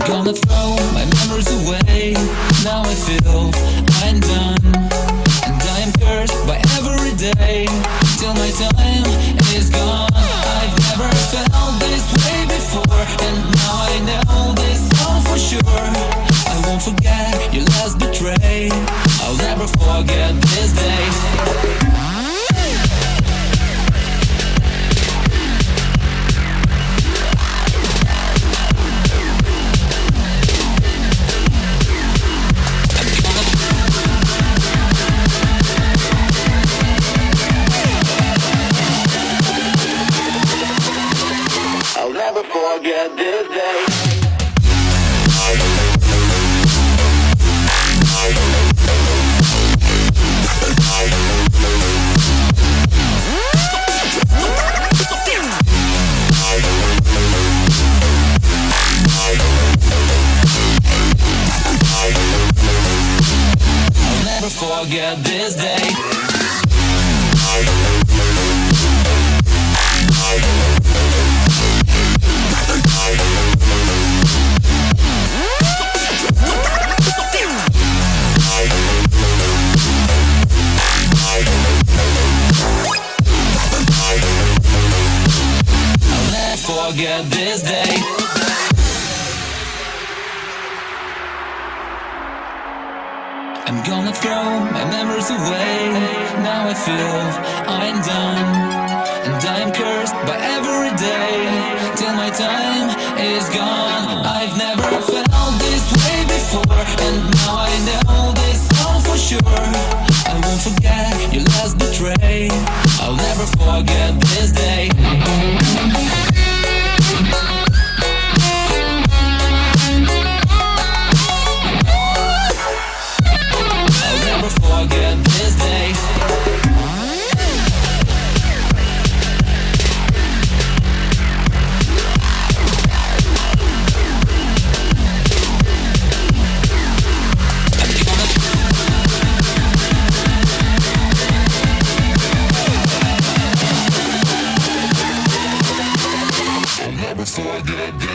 gonna throw my memories away. Now I feel I'm done, and I am cursed by every day till my time is gone. I've never felt this way before, and now I know this all for sure. I won't forget your last betray. I'll never forget this day. I'll never forget this day. I'll never forget this day. I'll never forget this day. I'm gonna throw my memories away. Now I feel I'm done, and I am cursed by every day till my time is gone. I've never felt this way before, and now I know this all for sure. I won't forget your last betray. I'll never forget this day. I'll never forget this day. I'll never forget this.